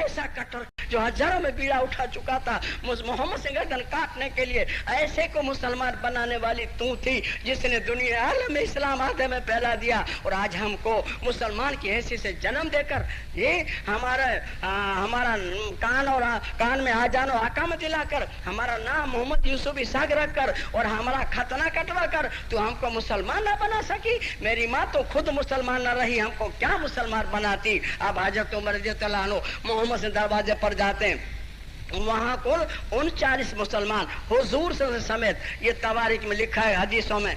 ایسا کٹر جو ہزاروں میں بیڑا اٹھا چکا تھا محمد سے گردن کاٹنے کے لیے، ایسے کو مسلمان بنانے والی تو تھی جس نے دنیا عالم اسلام آدھے میں پھیلا دیا، اور آج ہم کو مسلمان کی حیثیت سے جنم دے کر یہ ہمارا کان میں آجان و حکام دلا کر، ہمارا نام محمد یوسف اسحاق رکھ کر اور ہمارا ختنہ کٹوا کر تو ہم کو مسلمان نہ بنا سکی۔ میری ماں تو خود مسلمان نہ رہی، ہم کو کیا مسلمان بناتی۔ اب حضرت عمر رضی اللہ عنہ محمد سے دروازے پر جاتے ہیں، وہاں کو 39 مسلمان حضور سے سمیت، یہ تواریخ میں لکھا ہے حدیثوں میں،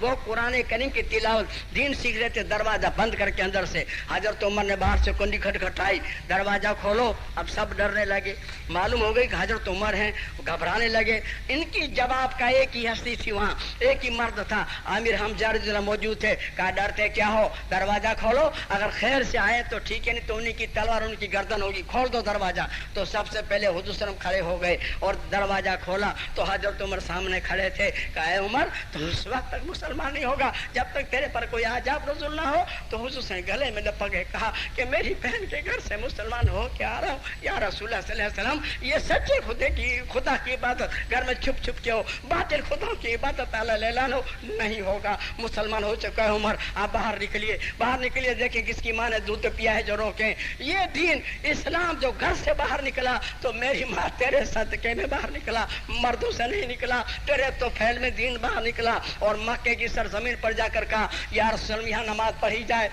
وہ قرآن کریم کی تلاوت دین سیکھ رہے تھے، دروازہ بند کر کے اندر سے۔ حضرت عمر نے باہر سے کنڈی کھٹکھٹائی، دروازہ کھولو، اب سب ڈرنے لگے، معلوم ہو گئی کہ حضرت عمر ہیں، گھبرانے لگے۔ ان کی جواب کا ایک ہی ہستی تھی، وہاں ایک ہی مرد تھا، عامر حمزہ رضی اللہ موجود تھے۔ کہا ڈرتے کیا ہو، دروازہ کھولو، اگر خیر سے آئے تو ٹھیک ہے، نہیں تو انہیں کی تلوار ان کی گردن ہوگی، کھول دو دروازہ۔ تو سب سے پہلے حضور صلی اللہ علیہ وسلم کھڑے ہو گئے اور دروازہ کھولا تو حضرت عمر سامنے کھڑے تھے۔ کہا اے عمر تو اس وقت تک مسلمان نہیں ہوگا جب تک تیرے پر کوئی عجاب رسول نہ ہو۔ تو حضور سے گلے میں لپک کہا کہ میری بہن کے گھر سے مسلمان ہو کے آ رہا ہوں، یا رسول اللہ صلی اللہ علیہ وسلم، یہ سچے خدا کی عبادت گھر میں چھپ چھپ کے ہو، باطل خدا کی عبادت اللہ اعلان ہو، نہیں ہوگا۔ مسلمان ہو چکا ہے عمر، آپ باہر نکلیے، باہر نکلیے، دیکھیں کس کی ماں نے دودھ پیا ہے جو روکیں۔ یہ دین اسلام جو گھر سے باہر نکلا تو میری ماں تیرے صدقے میں باہر نکلا، مردوں سے نہیں نکلا، تیرے تو پھیل میں دین باہر نکلا۔ اور مکے کی سرزمین پر جا کر کہا یا رسول اللہ یہاں نماز پڑھی جائے،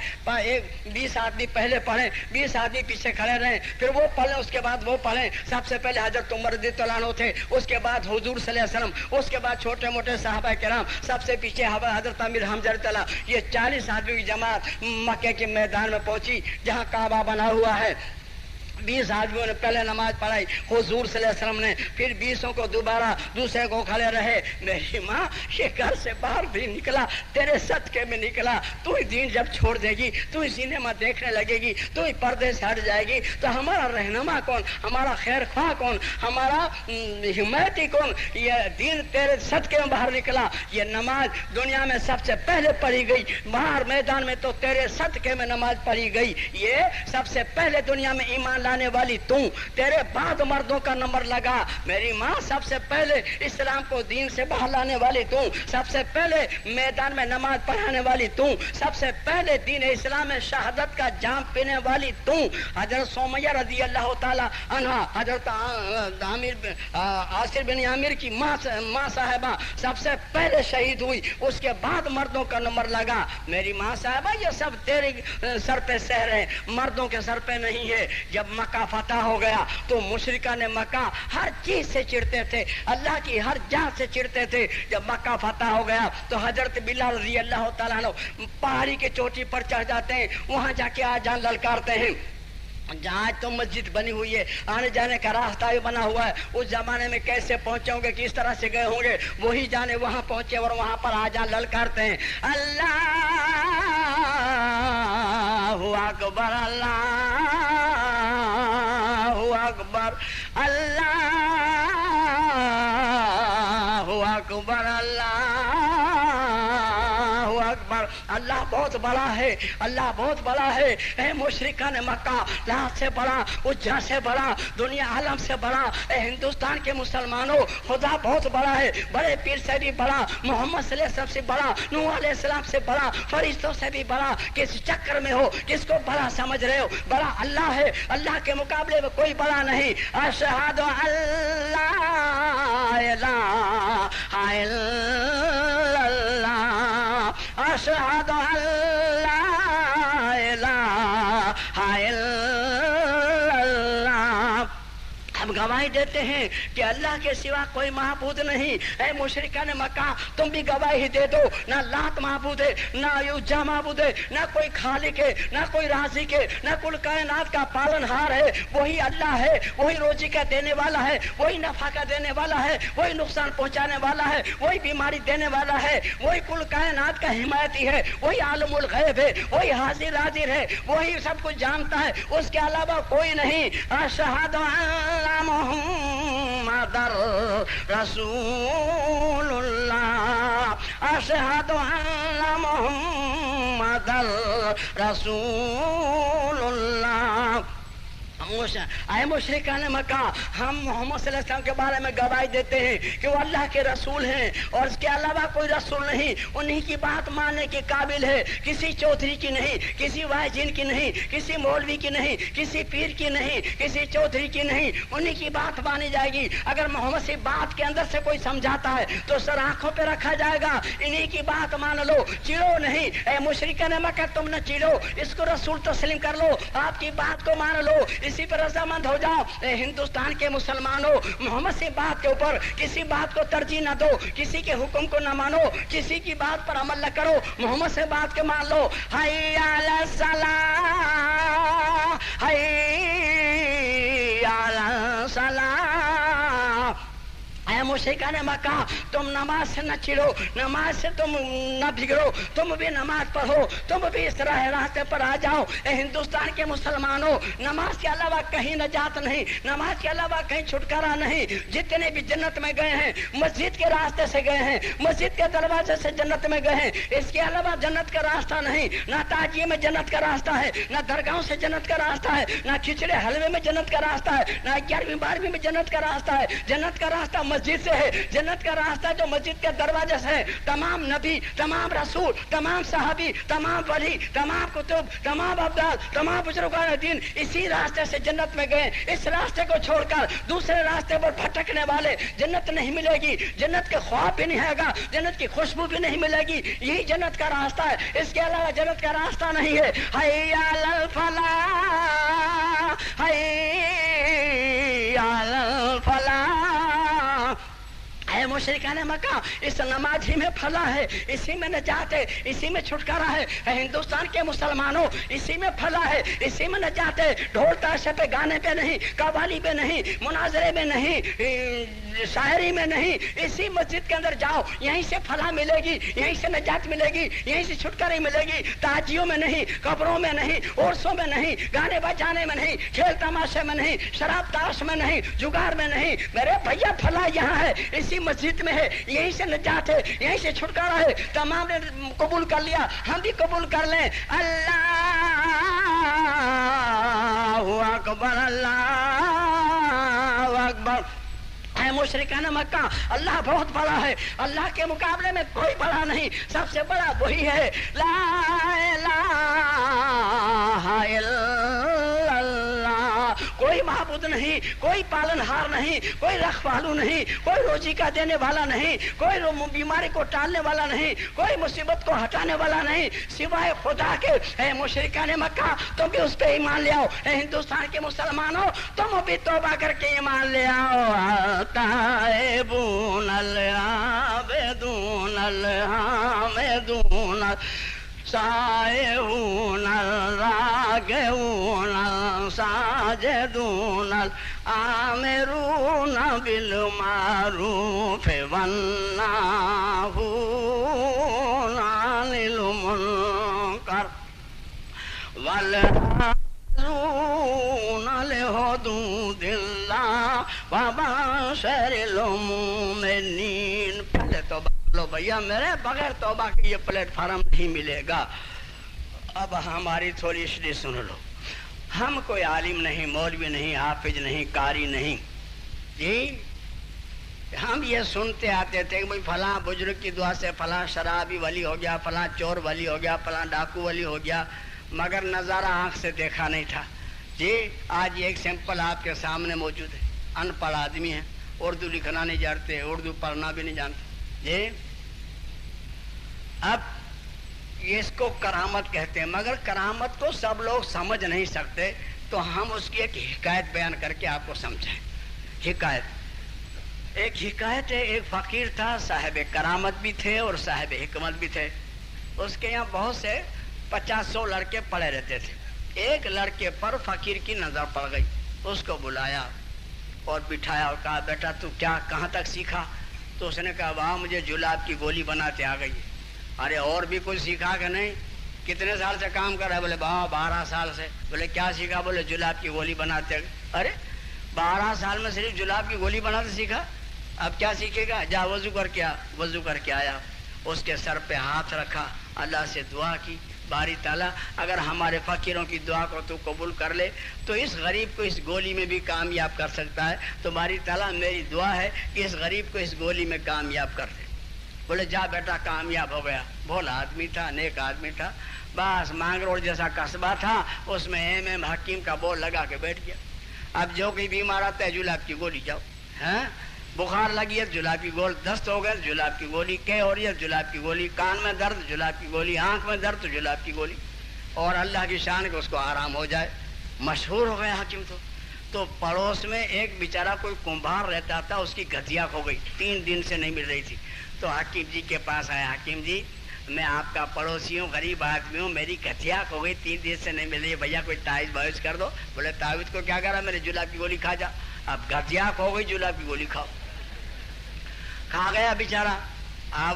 20 آدمی پہلے پڑھیں، 20 آدمی پیچھے کھڑے رہیں، پھر وہ پڑھیں، اس کے بعد وہ پڑھیں۔ سب سے پہلے حضرت عمر رضی اللہ عنہ تھے، اس کے بعد حضور صلی اللہ علیہ وسلم، اس کے بعد چھوٹے موٹے صحابہ کرام، سب سے پیچھے حضرت امیر حمزہ رضی اللہ۔ یہ 40 آدمی کی جماعت مکے کے میدان میں پہنچی جہاں کعبہ بنا ہوا ہے۔ 20 آدمیوں نے پہلے نماز پڑھائی حضور صلی اللہ علیہ وسلم نے، پھر 20 کو دوبارہ دوسرے کو کھڑے رہے۔ میری ماں یہ گھر سے باہر بھی نکلا، تیرے صدقے میں نکلا، تو ہی دین جب چھوڑ دے گی، تو ہی سینما دیکھنے لگے گی، تو ہی پردے سے ہٹ جائے گی، تو ہمارا رہنما کون، ہمارا خیر خواہ کون، ہمارا حمایتی کون؟ یہ دین تیرے صدقے میں باہر نکلا۔ یہ نماز دنیا میں سب سے پہلے پڑھی گئی، باہر میدان میں تو تیرے صدقے میں نماز پڑھی گئی۔ یہ سب سے پہلے دنیا میں ایمان لانے والی تو، تیرے بعد مردوں کا نمبر لگا۔ میری ماں سب سے پہلے اسلام کو دین سے باہر لانے والی تو، سب سے پہلے میدان میں نماز پڑھانے والی تو، سب سے پہلے دین اسلام میں شہادت کا جام پینے والی تو۔ حضرت سمیہ رضی اللہ تعالی عنہ، حضرت عاصر بن عامر کی ماں صاحبہ سب سے پہلے شہید ہوئی، اس کے بعد مردوں کا نمبر لگا۔ میری ماں صاحبہ یہ سب تیرے سر پہ سہر ہے، مردوں کے سر پہ نہیں ہے۔ جب مکہ فتح ہو گیا تو مشرکان مکہ ہر چیز سے چڑھتے تھے، اللہ کی ہر جان سے چڑھتے تھے۔ جب مکہ فتح ہو گیا تو حضرت بلال رضی اللہ تعالیٰ عنہ پہاڑی کے چوٹی پر چڑھ جاتے ہیں، وہاں جا کے آجان للکارتے ہیں۔ جہاں تو مسجد بنی ہوئی ہے، آنے جانے کا راستہ بھی بنا ہوا ہے، اس زمانے میں کیسے پہنچے ہوں گے، کس طرح سے گئے ہوں گے، وہی جانے وہاں پہنچے اور وہاں پر آجان للکارتے ہیں، اللہ اکبر، اللہ اکبر، اللہ اکبر، اللہ اکبر، اللہ بہت بڑا ہے، اللہ بہت بڑا ہے۔ اے مشرکان مکہ، لات سے بڑا، عزا سے بڑا، دنیا عالم سے بڑا، اے ہندوستان کے مسلمانوں، خدا بہت بڑا ہے، بڑے پیر سے بھی بڑا، محمد صلی اللہ علیہ وسلم سے بڑا، نوح علیہ السلام سے بڑا، فرشتوں سے بھی بڑا۔ کس چکر میں ہو، کس کو بڑا سمجھ رہے ہو؟ بڑا اللہ ہے، اللہ کے مقابلے میں کوئی بڑا نہیں۔ اشہد اللہ الہ الا اللہ، اشہد اللہ الہ الا اللہ۔ ہم گواہی دیتے ہیں کہ اللہ کے سوا کوئی معبود نہیں۔ اے مشرکان مکہ، تم بھی گواہی دے دو، نہ لات معبود ہے، نہ عزا معبود ہے، نہ کوئی خالق ہے، نہ کوئی رازق ہے، نہ کل کائنات کا پالن ہار ہے، وہی اللہ ہے، وہی روزی کا دینے والا ہے، وہی نفع کا دینے والا ہے، وہی نقصان پہنچانے والا ہے، وہی بیماری دینے والا ہے، وہی کل کائنات کا حمایتی ہے، وہی عالم الغیب ہے، وہی حاضر حاضر ہے، وہی سب کچھ جانتا ہے، اس کے علاوہ کوئی نہیں۔ اشہد ان محمد رسول اللہ، اشہد ان محمد رسول اللہ۔ اے مشرکان مکہ، ہم محمد صلی اللہ علیہ وسلم کے بارے میں گواہی دیتے ہیں کہ وہ اللہ کے رسول ہیں اور اس کے علاوہ کوئی رسول نہیں، انہی کی بات ماننے کے قابل ہے، کسی چودھری کی نہیں، کسی واجین کی نہیں، کسی مولوی کی نہیں، کسی پیر کی نہیں، کسی چودھری کی نہیں، انہی کی بات مانی جائے گی۔ اگر محمد سے بات کے اندر سے کوئی سمجھاتا ہے تو سر آنکھوں پہ رکھا جائے گا، انہی کی بات مان لو، چڑو نہیں۔ اے مشرکان مکہ تم نہ چڑو، اس کو رسول تسلیم کر لو، آپ کی بات کو مان لو، اسی پر رضامند ہو جاؤ۔ اے ہندوستان کے مسلمانوں، محمد سے بات کے اوپر کسی بات کو ترجیح نہ دو، کسی کے حکم کو نہ مانو، کسی کی بات پر عمل نہ کرو، محمد سے بات کے مان لو۔ حی علی الصلاۃ، حی علی الصلاۃ۔ اے مشرکان مکہ تم نماز سے نہ چڑو، نماز سے تم نہ بگڑو، تم بھی نماز پڑھو، تم بھی اس راستے پر آ جاؤ۔ اے ہندوستان کے مسلمانوں، نماز کے علاوہ کہیں نجات نہیں، نماز کے علاوہ کہیں چھٹکارا نہیں۔ جتنے بھی جنت میں گئے ہیں مسجد کے راستے سے گئے ہیں، مسجد کے دروازے سے جنت میں گئے ہیں، اس کے علاوہ جنت کا راستہ نہیں۔ نہ تعجیے میں جنت کا راستہ ہے، نہ درگاہوں سے جنت کا راستہ ہے، نہ کھچڑے حلوے میں جنت کا راستہ ہے، نہ 11ویں 12ویں میں جنت کا راستہ ہے۔ جنت کا راستہ مسجد سے ہے، جنت کا راستہ جو مسجد کے دروازے سے ہے۔ تمام نبی، تمام رسول، تمام صحابی، تمام ولی، تمام کتب، تمام ابدال، تمام بزرگان دین اسی راستے سے جنت میں گئے۔ اس راستے کو چھوڑ کر دوسرے راستے پر بھٹکنے والے جنت نہیں ملے گی، جنت کے خواب بھی نہیں ہے گا، جنت کی خوشبو بھی نہیں ملے گی۔ یہی جنت کا راستہ ہے، اس کے علاوہ جنت کا راستہ نہیں ہے۔ حی علی الفلاح، حی علی الفلاح۔ اے مشرکان مکہ، اس نماز ہی میں فلاح ہے، اسی میں نجات ہے، اسی میں چھٹکارا ہے۔ اے ہندوستان کے مسلمانوں، اسی میں فلاح ہے، اسی میں نجات ہے۔ ڈھول تاشے پہ، گانے پہ نہیں، قوالی پہ نہیں، مناظرے میں نہیں، شاعری میں نہیں، اسی مسجد کے اندر جاؤ، یہیں سے فلاح ملے گی، یہیں سے نجات ملے گی، یہیں سے چھٹکاری ملے گی۔ تعجیوں میں نہیں، قبروں میں نہیں، عرسوں میں نہیں، گانے بجانے میں نہیں، کھیل تماشے میں نہیں، شراب تاش میں نہیں، جگار میں نہیں۔ میرے بھیا فلاح یہاں ہے، اسی مسجد میں ہے، یہیں سے نجات ہے، یہیں سے چھٹکارا ہے۔ تمام نے قبول کر لیا، ہم بھی قبول کر لیں۔ اللہ اکبر، اللہ اکبر۔ اے مشرکان مکہ، اللہ بہت بڑا ہے، اللہ کے مقابلے میں کوئی بڑا نہیں، سب سے بڑا وہی ہے۔ لا الہ الا اللہ، کوئی معبود نہیں، کوئی پالن ہار نہیں، کوئی رکھوالو نہیں، کوئی روزی کا دینے والا نہیں، کوئی بیماری کو ٹالنے والا نہیں، کوئی مصیبت کو ہٹانے والا نہیں سوائے خدا کے۔ اے مشرکان مکہ تم بھی اس پہ ایمان لے آؤ۔ اے ہندوستان کے مسلمانوں تم بھی توبہ کر کے ایمان لے آؤ۔ التائبون العابدون الحامدون السائحون الراكعون الساجدون الآمرون بالمعروف والناهون عن المنكر والعاملون لحدود الله وبشر المؤمنين۔ پہلے توبہ لو بھیا، میرے بغیر توبہ کے یہ پلیٹ فارم نہیں ملے گا۔ اب ہماری تھوڑی سی سن لو، ہم کوئی عالم نہیں، مولوی نہیں، حافظ نہیں، قاری نہیں جی۔ ہم یہ سنتے آتے تھے کہ بھائی فلاں بزرگ کی دعا سے فلاں شرابی ولی ہو گیا، فلاں چور ولی ہو گیا، فلاں ڈاکو ولی ہو گیا، مگر نظارہ آنکھ سے دیکھا نہیں تھا جی۔ آج ایک سیمپل آپ کے سامنے موجود ہے، ان پڑھ آدمی ہے، اردو لکھنا نہیں جانتے، اردو پڑھنا بھی نہیں جانتے جی۔ اب اس کو کرامت کہتے ہیں، مگر کرامت کو سب لوگ سمجھ نہیں سکتے، تو ہم اس کی ایک حکایت بیان کر کے آپ کو سمجھائیں۔ حکایت، ایک حکایت ہے، ایک فقیر تھا، صاحب کرامت بھی تھے اور صاحب حکمت بھی تھے۔ اس کے یہاں بہت سے 50-100 لڑکے پڑے رہتے تھے۔ ایک لڑکے پر فقیر کی نظر پڑ گئی، اس کو بلایا اور بٹھایا اور کہا بیٹا تو کیا کہاں تک سیکھا؟ تو اس نے کہا واہ مجھے جلاب کی گولی بناتے آ گئی۔ ارے اور بھی کچھ سیکھا کہ نہیں؟ کتنے سال سے کام کر رہا ہے؟ بولے 12 سال سے۔ بولے کیا سیکھا؟ بولے جلاب کی گولی بناتے۔ ارے 12 سال میں صرف جلاب کی گولی بناتے سیکھا، اب کیا سیکھے گا؟ جا وضو کر کے آ۔ وضو کر کے آیا، اس کے سر پہ ہاتھ رکھا، اللہ سے دعا کی، باری تعالیٰ اگر ہمارے فقیروں کی دعا کو تو قبول کر لے تو اس غریب کو اس گولی میں بھی کامیاب کر سکتا ہے. تو باری تعالیٰ میری دعا ہے کہ اس غریب کو اس گولی میں کامیاب کر دے. بولے جا بیٹا, کامیاب ہو گیا. بھولا آدمی تھا, نیک آدمی تھا, بس مانگ روڈ جیسا قصبہ تھا, اس میں ایم حکیم کا بورڈ لگا کے بیٹھ گیا. اب جو کوئی بیمار آتا ہے جلاب کی گولی جاؤ, ہاں بخار لگی ہے جلاب کی گولی, دست ہو گئے جلاب کی گولی, کہ ہو رہی ہے جلاب کی گولی, کان میں درد جلاب کی گولی, آنکھ میں درد جلاب کی گولی, اور اللہ کی شان کہ اس کو آرام ہو جائے. مشہور ہو گیا حکیم. تو پڑوس میں ایک بیچارہ کوئی کمبھار رہتا تھا, اس کی گھتیا کھو گئی, 3 دن سے نہیں مل رہی تھی. تو حکیم جی کے پاس آیا, حکیم جی میں آپ کا پڑوسی ہوں, غریب آدمی ہوں, میری گھتیا کھو گئی, 3 دن سے نہیں مل رہی ہے, بھیا کوئی تعویذ باویذ کر دو. بولے تعویذ کو کیا کرا, میرے جلاب کی گولی کھا جا. اب گھتیا کھو گئی, جلاب کی گولی کھاؤ. کھا گیا بیچارہ.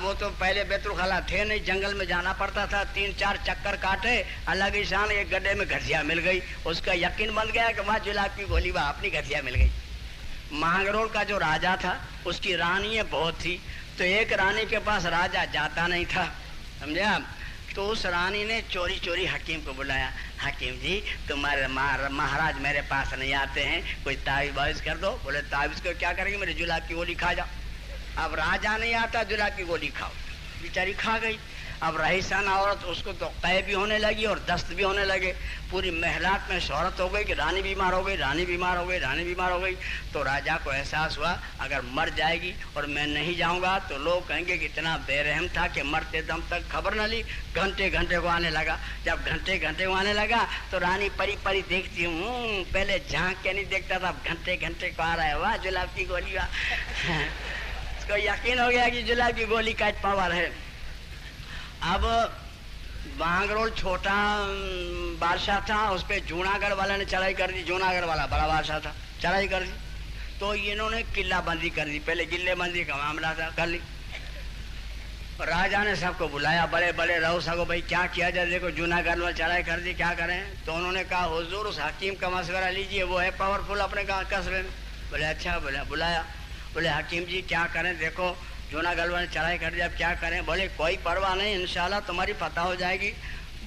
وہ تو پہلے بیت الخلا تھے نہیں, جنگل میں جانا پڑتا تھا, 3-4 چکر کاٹے, اللہ کی شان ایک گڈھے میں گھسیا مل گئی. اس کا یقین بن گیا کہ وہاں جلاب کی گولی, وہاں اپنی گھسیا مل گئی. مانگرول کا جو راجا تھا اس کی رانیاں بہت تھی, تو ایک رانی کے پاس راجا جاتا نہیں تھا, سمجھا. تو اس رانی نے چوری چوری حکیم کو بلایا, حکیم جی تمہارے مہاراج میرے پاس نہیں آتے ہیں, کوئی تعویذ باویذ کر دو. بولے تعویذ کو کیا کریں گے, میرے جلاب کی گولی کھا جاؤ. اب راجا نہیں آتا, جلاب کی گولی کھاؤ. بیچاری کھا گئی. اب رئیسان عورت, اس کو تو قے بھی ہونے لگی اور دست بھی ہونے لگے. پوری محلات میں شہرت ہو گئی کہ رانی بیمار ہو گئی, رانی بیمار ہو گئی, رانی بیمار ہو گئی. تو راجا کو احساس ہوا اگر مر جائے گی اور میں نہیں جاؤں گا تو لوگ کہیں گے کہ اتنا بے رحم تھا کہ مرتے دم تک خبر نہ لی. گھنٹے گھنٹے کو آنے لگا. جب گھنٹے گھنٹے کو آنے لگا تو رانی پری پری دیکھتی ہوں, پہلے جھانک کے نہیں دیکھتا تھا, اب گھنٹے گھنٹے کو آ رہا ہے, واہ جلاب کی گولی, واہ. اس کو یقین ہو گیا کہ جلاب کی گولی کا پاور ہے. اب بانگرول چھوٹا بادشاہ تھا, اس پہ جوناگڑھ والے نے چڑھائی کر دی. جوناگڑھ والا بڑا بادشاہ تھا, چڑھائی کر دی. تو انہوں نے قلعہ بندی کر دی. پہلے قلعے بندی کا معاملہ تھا, کر لی. راجا نے سب کو بلایا, بڑے بڑے رہو سکو بھائی کیا کیا جائے, دیکھو جوناگڑھ میں چڑھائی کر دی, کیا کریں. تو انہوں نے کہا حضور اس حکیم کا مشورہ لیجئے, وہ ہے پاورفل اپنے قصبے میں. بولے اچھا. بلایا. بولے حکیم جی کیا کریں, دیکھو جوناگڑھ نے چڑھائی کر دی, اب کیا کریں. بولے کوئی پرواہ نہیں, انشاءاللہ تمہاری فتح ہو جائے گی.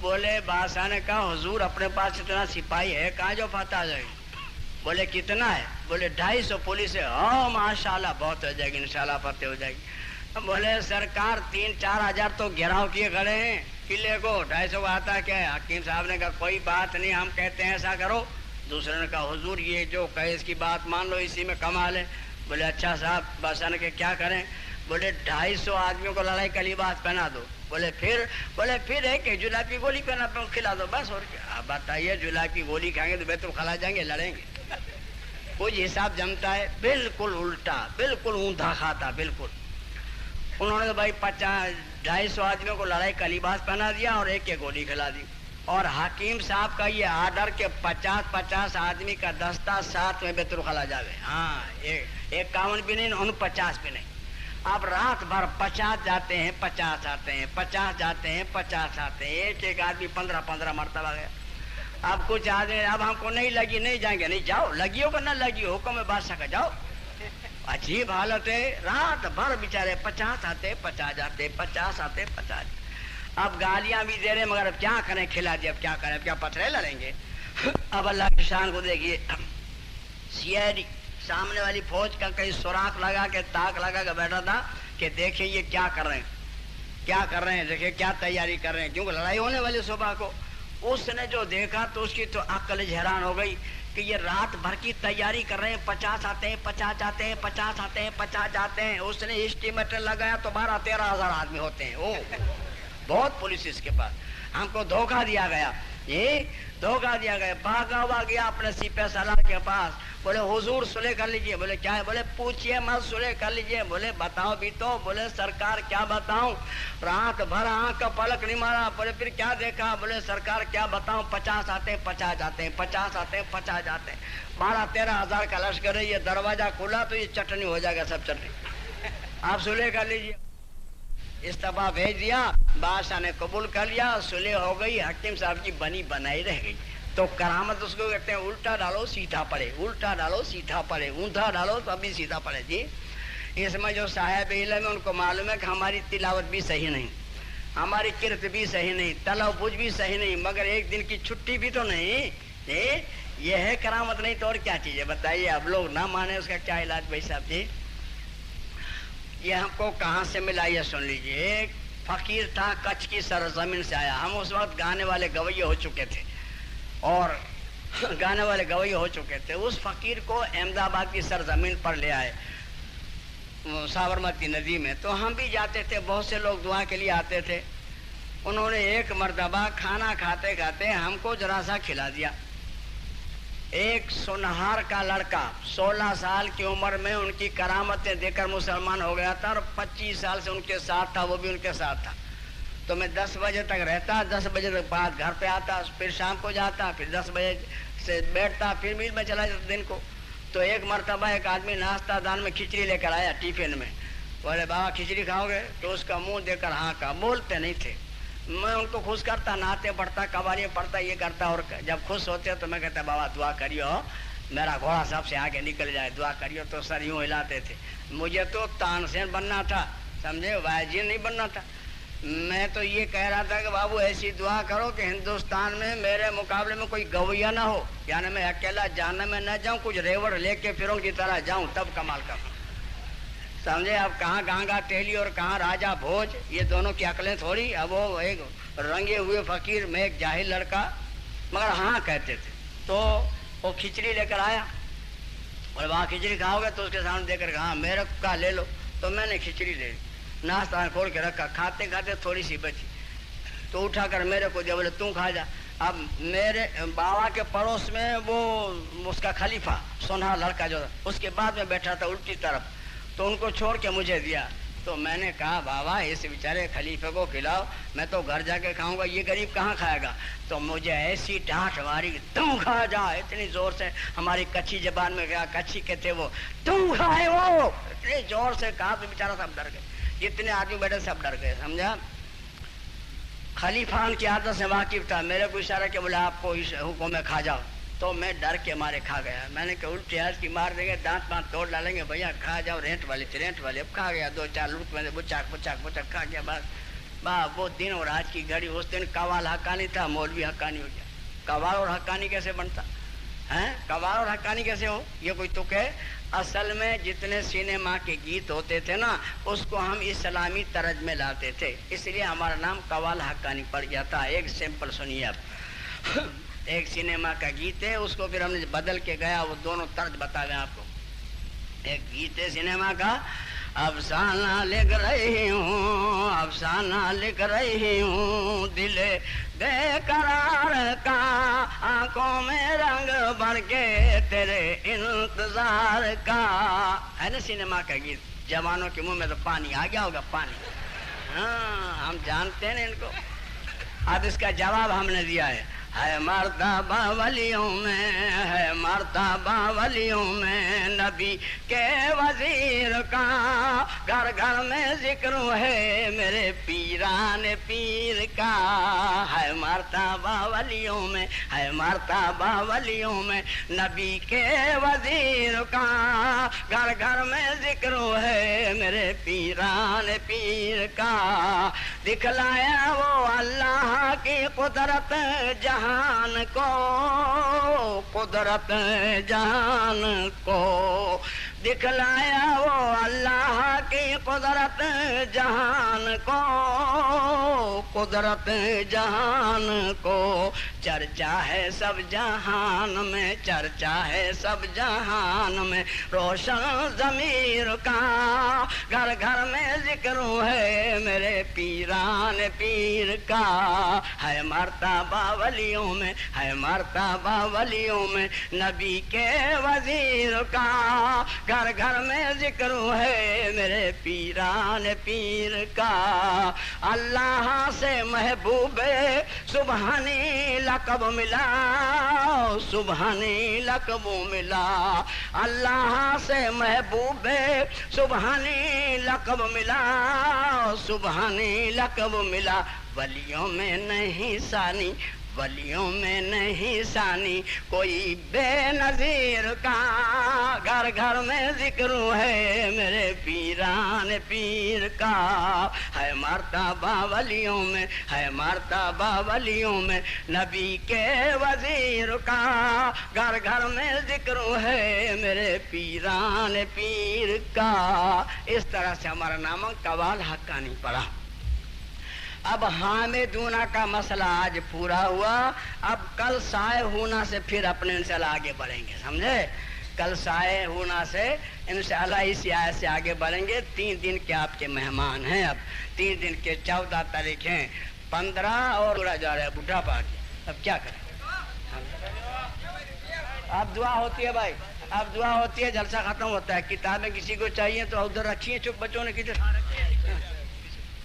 بولے بادشاہ نے کہا حضور اپنے پاس اتنا سپاہی ہے کہاں جو فتح ہو جائے گی. بولے کتنا ہے. بولے 250 پولیس ہے. ہاں ماشاءاللہ بہت ہو جائے گی, انشاءاللہ فتح ہو جائے گی. بولے سرکار 3-4 ہزار تو گھیراؤ کیے کھڑے ہیں قلعے کو, 250 آتا کیا ہے. حکیم صاحب نے کہا کوئی بات نہیں, ہم کہتے ہیں ایسا کرو. دوسرے نے کہا حضور یہ جو کہے اس کی بات مان لو, اسی میں کمال ہے. بولے اچھا صاحب. بادشاہ نے کہا کیا کریں. بولے 250 آدمیوں کو لڑائی کا لباس پہنا دو. بولے پھر ہے کہ جلاب کی گولی پہنا کھلا دو بس. اور کیا. آپ بتائیے جلاب کی گولی کھائیں گے تو بیت الخلا جائیں گے, لڑیں گے. کچھ حساب جمتا ہے, بالکل الٹا, بالکل اوندا کھاتا, بالکل. انہوں نے بھائی 250 آدمیوں کو لڑائی کا لباس پہنا دیا اور ایک گولی کھلا دی. اور حکیم صاحب کا یہ آرڈر کہ 50 آدمی کا دستہ ساتھ میں بیت الخلا جاوے. ہاں 51 بھی نہیں, 49 بھی نہیں. اب رات بھر 50 جاتے ہیں, 50 آتے ہیں, 50 جاتے ہیں, 50 آتے ہیں, ایک آدمی 15 مرتبہ گیا. اب کچھ آدمی اب ہم کو نہیں لگی, نہیں جائیں گے. نہیں جاؤ, لگی ہو کہ نہ لگی ہو, حکم ہے بادشاہ کا, جاؤ. عجیب حالت ہے, رات بھر بیچارے 50 آتے, 50 جاتے, 50 آتے, 50. اب گالیاں بھی دے رہے, مگر اب کیا کریں, کھلا دیا, اب کیا کریں, اب کیا پتھرے لڑیں گے. اب اللہ کی شان کو دیکھیے, CID سامنے والی فوج کا کہیں سوراخ لگا کے تاک لگا کے بیٹھا تھا کہ دیکھیں یہ کیا کر رہے ہیں, کیا کر رہے ہیں, دیکھیں کیا تیاری کر رہے ہیں, کیونکہ لڑائی ہونے والی صبح کو. اس نے جو دیکھا تو اس کی تو عقل حیران ہو گئی کہ یہ رات بھر کی تیاری کر رہے ہیں, 50 آتے ہیں, 50 جاتے ہیں, 50 آتے ہیں, 50 جاتے ہیں. اس نے اسٹیمیٹر لگایا تو 12-13 ہزار آدمی ہوتے ہیں. او بہت پولیس اس کے پاس. ہم کو دھوکہ دیا گیا, یہ دھوکہ دیا گیا. بھاگا ہوا گیا اپنے سپہ سالار کے پاس. بولے حضور صلح کر لیجئے. بولے کیا ہے. بولے پوچھئے مت, صلح کر لیجئے. بولے بتاؤ بھی تو. بولے سرکار کیا بتاؤں, رات بھر آنکھ کا پلک نہیں مارا. بولے پھر کیا دیکھا. بولے سرکار کیا بتاؤں, 50 آتے ہیں, 50 جاتے ہیں, 50 آتے ہیں, 50 جاتے ہیں. 12-13 ہزار کا لشکر ہے. یہ دروازہ کھلا تو یہ چٹنی ہو جائے گا, سب چٹنی. آپ صلح کر لیجئے. استعفیٰ بھیج دیا, بادشاہ نے قبول کر لیا, صلح ہو گئی. حکیم صاحب کی بنی بنائی رہ گئی. تو کرامت اس کو کہتے ہیں, الٹا ڈالو سیدھا پڑے, الٹا ڈالو سیدھا پڑے, اوندا ڈالو تو ابھی سیدھا پڑے. جی اس میں جو صاحب علم ہے ان کو معلوم ہے کہ ہماری تلاوت بھی صحیح نہیں. ہماری کرت بھی صحیح نہیں، تلفظ بھی صحیح نہیں، مگر ایک دن کی چھٹی بھی تو نہیں. یہ ہے کرامت نہیں تو اور کیا چیز ہے بتائیے. اب لوگ نہ مانے اس کا کیا علاج بھائی صاحب جی. یہ ہم کو کہاں سے ملا یہ سن لیجیے. ایک فقیر تھا کچھ کی سرزمین سے آیا. ہم اس وقت گانے والے گویے ہو چکے تھے اور گانے والے گویے ہو چکے تھے. اس فقیر کو احمد آباد کی سرزمین پر لے آئے سابرمتی ندی میں. تو ہم بھی جاتے تھے، بہت سے لوگ دعا کے لیے آتے تھے. انہوں نے ایک مرتبہ کھانا کھاتے کھاتے ہم کو ذرا سا کھلا دیا. ایک سونہار کا لڑکا 16 سال کی عمر میں ان کی کرامتیں دیکھ کر مسلمان ہو گیا تھا اور 25 سال سے ان کے ساتھ تھا، وہ بھی ان کے ساتھ تھا. تو میں 10 بجے تک رہتا، 10 بجے تک بعد گھر پہ آتا، پھر شام کو جاتا، پھر 10 بجے سے بیٹھتا، پھر میل میں چلا جاتا دن کو. تو ایک مرتبہ ایک آدمی ناشتہ دان میں کھچڑی لے کر آیا ٹیفن میں. بولے بابا کھچڑی کھاؤ گے؟ تو اس کا منہ دیکھ کر ہاں کہا. بولتے نہیں تھے. میں ان کو خوش کرتا، نعتیں پڑھتا، قوالیاں پڑھتا، یہ کرتا. اور جب خوش ہوتے تو میں کہتا بابا دعا کریو میرا گھوڑا سب سے آگے نکل جائے، دعا کریو. تو سر یوں ہلاتے تھے. مجھے تو تانسین بننا تھا، سمجھے، واجی نہیں بننا تھا. میں تو یہ کہہ رہا تھا کہ بابو ایسی دعا کرو کہ ہندوستان میں میرے مقابلے میں کوئی گویا نہ ہو، یعنی میں اکیلا جانے میں نہ جاؤں، کچھ ریوڑ لے کے پھروں کی طرح جاؤں تب کمال کروں. سمجھے. اب کہاں گانگا ٹیلی اور کہاں راجا بھوج، یہ دونوں کی عقلیں تھوڑی. اب وہ ایک رنگے ہوئے فقیر میں ایک جاہل لڑکا، مگر ہاں کہتے تھے. تو وہ کھچڑی لے کر آیا اور وہاں کھچڑی کھاؤ گے تو اس کے سامنے دے کر کہا میرے کا لے لو. تو میں نے کھچڑی لے لی، ناشتہ کھول کے رکھا. کھاتے کھاتے تھوڑی سی بچی تو اٹھا کر میرے کو دیا. بولے تم کھا جا. اب میرے بابا کے پڑوس میں وہ اس کا خلیفہ سونہا لڑکا جو اس کے بعد میں بیٹھا تھا الٹی طرف، تو ان کو چھوڑ کے مجھے دیا. تو میں نے کہا بابا اس بیچارے خلیفے کو کھلاؤ، میں تو گھر جا کے کھاؤں گا، یہ غریب کہاں کھائے گا. تو مجھے ایسی ڈانٹ ماری کہ تم کھا جا، اتنی زور سے. ہماری کچھی زبان میں کہا، کچھی کے تھے وہ، تم کھائے وہ، اتنی زور سے کہا تو بیچارہ سب ڈر گئے. جتنے آدمی بیٹھے سب ڈر گئے، سمجھا. خلیفہ کی عادت سے واقف تھا. میرے کو اشارہ کہ بولے آپ کو اس حکم میں کھا جاؤ. تو میں ڈر کے مارے کھا گیا. میں نے کہا الٹی ہاتھ کی مار دیں گے، دانت مانت توڑ ڈالیں گے، بھیا کھا جاؤ. رینٹ والی تھی، رینٹ والی. اب کھا گیا 2-4 لوٹ میں بچاک بچاک بچاک کھا گیا. بس وہ دن اور آج کی گھڑی. اس دن قوال حقانی تھا، مولوی حقانی ہو گیا. قوال اور حقانی کیسے بنتا ہے؟ قوال اور حقانی کیسے ہو؟ یہ کوئی تک ہے؟ اصل میں جتنے سینما کے گیت ہوتے تھے نا اس کو ہم اسلامی طرز میں لاتے تھے، اس لیے ہمارا نام قوال حقانی پڑ گیا تھا. ایک سیمپل سنیے اب. ایک سینما کا گیت ہے، اس کو پھر ہم نے بدل کے گیا، وہ دونوں طرز بتا گئے آپ کو. ایک گیت ہے سینما کا، افسانہ لکھ رہی ہوں، افسانہ لکھ رہی ہوں، دل بے قرار کا، آنکھوں میں رنگ بھر کے تیرے انتظار کا. ہے نا سینما کا گیت. جوانوں کے منہ میں تو پانی آ گیا ہوگا، پانی. ہاں ہم جانتے ہیں ان کو. اب اس کا جواب ہم نے دیا ہے مرتبہ ولیوں میں، ہے مرتبہ ولیوں میں نبی کے وزیر کا، گھر گھر میں ذکر ہے میرے پیران پیر کا. ہے مرتبہ ولیوں میں، ہے مرتبہ ولیوں میں نبی کے وزیر کا، گھر گھر میں ذکر ہے میرے پیران پیر کا. دکھلایا وہ اللہ کی قدرت جہان کو، قدرت جہان کو، دکھلایا وہ اللہ کی قدرت جہان کو، قدرت جہان کو. چرچا ہے سب جہان میں، چرچا ہے سب جہان میں روشن ضمیر کا، گھر گھر میں ذکر ہے میرے پیران پیر کا. ہے مرتبہ ولیوں میں، ہے مرتبہ ولیوں میں نبی کے وزیر کا، گھر گھر میں ذکر ہے میرے پیران پیر کا. اللہ سے محبوب سبحانی لقب ملا، سبحانی لقب ملا. اللہ سے محبوب سبحانی لقب ملا، سبحانی لقب ملا. ولیوں میں نہیں ثانی، ولیوں میں نہیں ثانی کوئی بے نظیر کا، گھر گھر میں ذکر ہے میرے پیران پیر کا، ہے مرتبہ ولیوں میں، ہے مرتبہ ولیوں میں نبی کے وزیر کا، گھر گھر میں ذکر ہے میرے پیران پیر کا۔ اس طرح سے ہمارا نام قوال حقانی پڑا۔ اب حامدونہ کا مسئلہ آج پورا ہوا، اب کل سائے ہونا سے پھر اپنے انشاءاللہ آگے بڑھیں گے، سمجھے؟ کل سائے ہونا سے انشاءاللہ اسی آیت سے آگے بڑھیں گے۔ 3 دن کے آپ کے مہمان ہیں، اب 3 دن کے 14 تاریخ ہیں، 15 اور اڑا جا رہا ہے بڈھا پا کے، اب کیا کریں؟ اب دعا ہوتی ہے بھائی، اب دعا ہوتی ہے، جلسہ ختم ہوتا ہے۔ کتابیں کسی کو چاہیے تو ادھر رکھی ہیں، چپ بچوں نے کدھر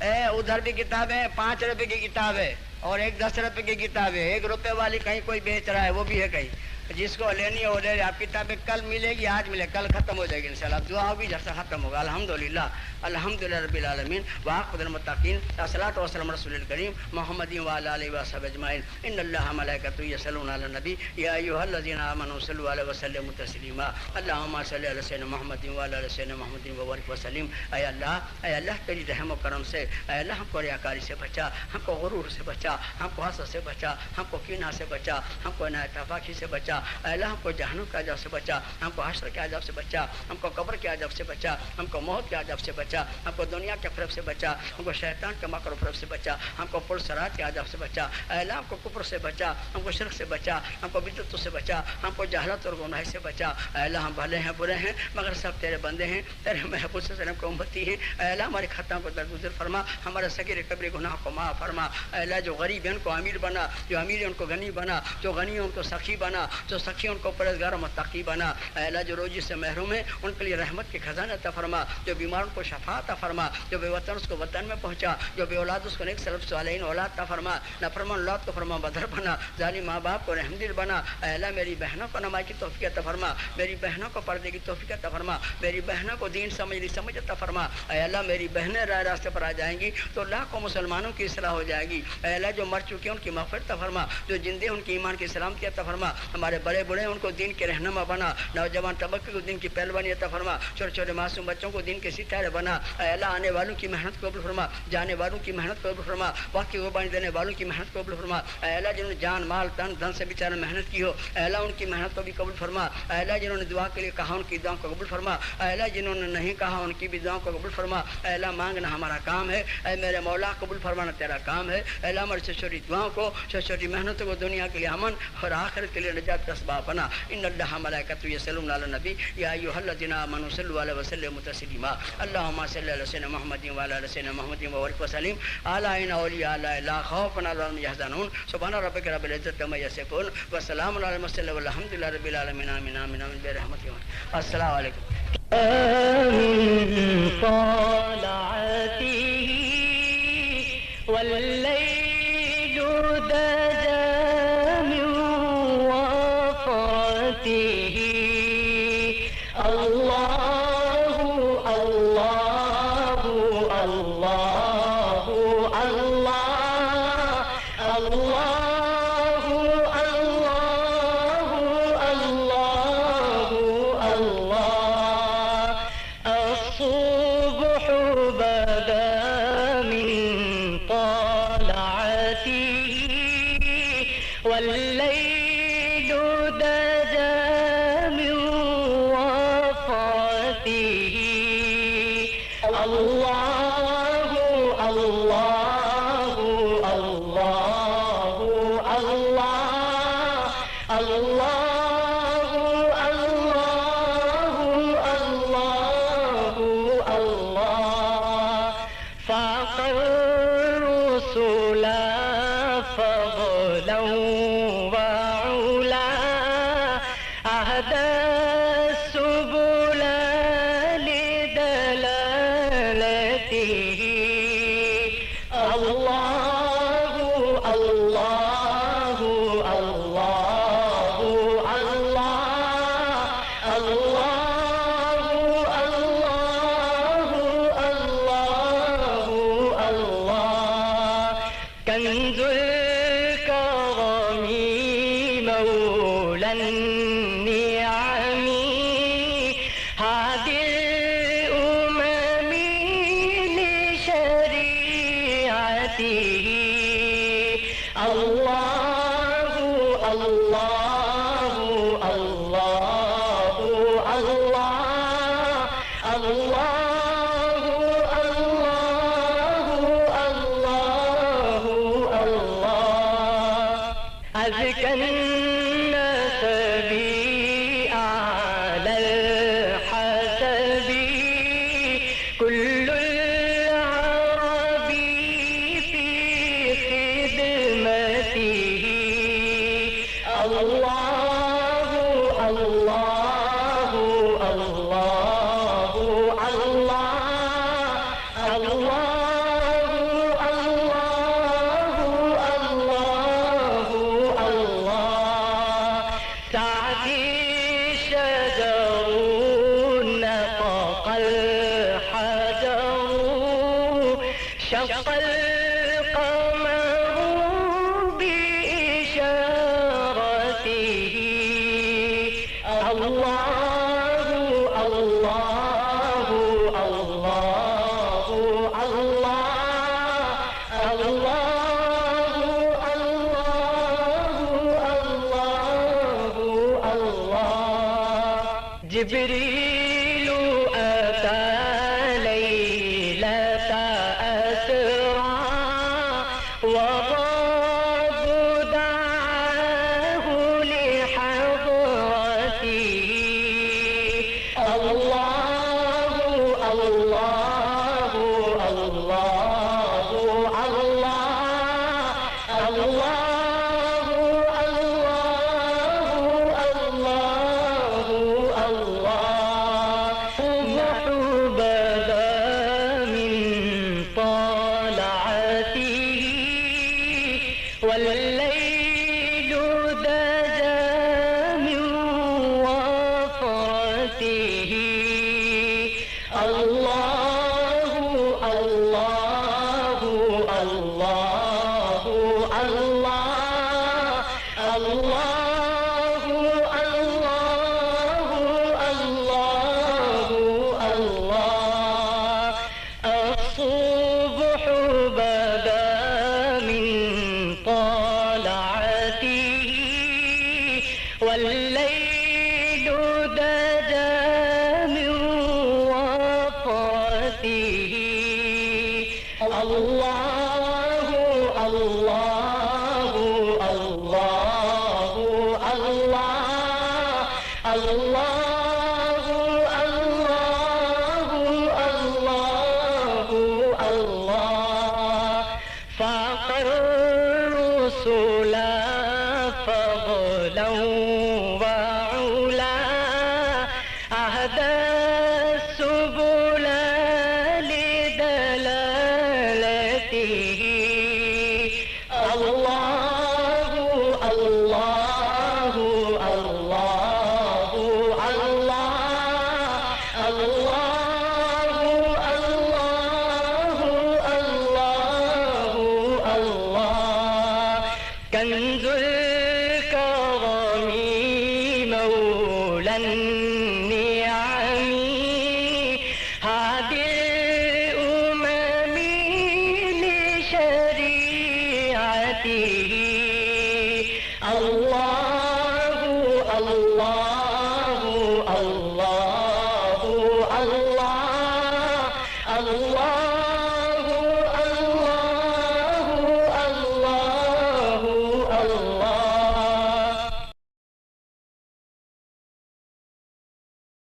ادھر بھی کتابیں 5 روپے کی کتاب ہے اور ایک 10 روپے کی کتاب ہے، 1 روپے والی کہیں کوئی بیچ رہا ہے وہ بھی ہے کہیں، جس کو لینی ہے وہ لے لے۔ آپ کتابیں کل ملے گی، آج ملے، کل ختم ہو جائے گی انشاءاللہ۔ اب دعا ہوگی، جلسہ ختم ہوگا۔ الحمدللہ الحمدللہ رب العالمین وعاقبۃ المتقین، الصلاۃ والسلام رسول الکریم محمد وعلی آلہ وصحبہ اجمعین۔ ان اللہ ملائکۃ یصلون علی النبی یا ایھا الذین آمنوا صلوا علیہ وسلموا تسلیما۔ اللہم صل علی سیدنا محمد وعلی آلہ سیدنا محمد وبارک وسلم۔ اے اللہ تیری رحم و کرم سے، اے اللہ ہم کو ریاکاری سے بچا، ہم کو غرور سے بچا، ہم کو حسد سے بچا، ہم کو کینہ سے بچا، ہم کو نااتفاقی سے بچا، اے اللہ ہم کو جہنم کے عذاب سے بچا، ہم کو حشر کے عذاب سے بچا، ہم کو قبر کے عذاب سے بچا، ہم کو موت کے عذاب سے بچا، ہم کو دنیا کے فریب سے بچا، ہم کو شیطان کے مکر و فریب سے بچا، ہم کو پل صراط کے عذاب سے بچا، اے اللہ ہم کو کفر سے بچا، ہم کو شرک سے بچا، ہم کو بدعت سے بچا، ہم کو جہالت اور گناہ سے بچا۔ اے اللہ ہم بھلے ہیں برے ہیں مگر سب تیرے بندے ہیں، تیرے محبوب صلی اللہ علیہ وسلم کے امتی ہیں۔ اے اللہ ہماری خطاؤں کو درگزر فرما، ہمارے صغیر کبیر گناہ کو معاف فرما۔ اے اللہ جو غریب ہیں ان کو امیر بنا، جو امیر ہیں ان کو غنی بنا، جو غنی ہیں ان کو سخی بنا، جو سخی ان کو پرہیزگار و متقی بنا۔ اے اللہ جو روزی سے محروم ہیں ان کے لیے رحمت کے خزانہ عطا فرما، جو بیماروں کو شفا عطا فرما، جو بے وطن اس کو وطن میں پہنچا، جو بے اولاد اس کو نیک سلف صالحین اولاد عطا فرما، نافرمان اولاد کو فرما بدر بنا، ظالم ماں باپ کو رحمدل بنا۔ اے اللہ میری بہنوں کو نماز کی توفیق عطا فرما، میری بہنوں کو پردے کی توفیق عطا فرما، میری بہنوں کو دین سمجھ عطا فرما۔ اے اللہ میری بہنیں راہ راستے پر آ جائیں گی تو لاکھوں مسلمانوں کی اصلاح ہو جائے گی۔ اے اللہ جو مر چکے ہیں ان کی مغفرت عطا فرما، جو زندے ان کی ایمان کی سلامتی عطا فرما، ہمارے بڑے بڑے ان کو دین کے رہنما بنا، نوجوان طبقے کو دین کی پہلوانی عطا فرما، چھوٹے چھوٹے معصوم بچوں کو دین کے ستارے بنا۔ اے اللہ آنے والوں کی محنت کو قبول فرما، جانے والوں کی محنت کو قبول فرما، وقت کی قربانی دینے والوں کی محنت کو قبول فرما۔ اے اللہ جنہوں نے جان مال تن دھن سے بیچارے محنت کی ہو، اے اللہ ان کی محنت کو بھی قبول فرما۔ اے اللہ جنہوں نے دعا کے لیے کہا ان کی دعاؤں کو قبول فرما، اے اللہ جنہوں نے نہیں کہا ان کی بھی دعاؤں کو قبول فرما۔ اے اللہ مانگنا ہمارا کام ہے، اے میرے مولا قبول فرمانا تیرا کام ہے۔ اے اللہ ہماری چھوٹی دعاؤں کو، چھوٹی محنتوں کو دنیا کے لیے امن اور آخرت کے لیے نجات کا اسباب بنا۔ ان اللہ ملائکۃ یصلون علی النبی یا ایھا الذین آمنوا صلوا علیہ وسلموا تسلیما۔ اللہم صل علی سیدنا محمد وعلی آلہ سیدنا محمد وبارک وسلم۔ اعلی اولیاء اللہ لا خوف علیہم یحزنون۔ سبحان ربک رب العزۃ عما یصفون وسلام علی المرسلین والحمد للہ رب العالمین۔ آمین آمین آمین برحمتہ۔ السلام علیکم۔ والليل دجى من وفرته الله الله الله الله الله الله الله الصبح بدا من طلعته والليل دجى من وفرته الله الله الله الله الله الله فاق الرسل فضلا وعلا أهدى السبل لدلالته جبريل أتى ليلة أسرى والرب دعاه لحضرته الله الله الله الله الله والليل دجى من وفرته الله الله الله الله الله الله الله الصبح بدا من طلعته والليل دجى من وفرته الله الله الله الله الله الله الله فاق الرسل فضلا وعلا أهدى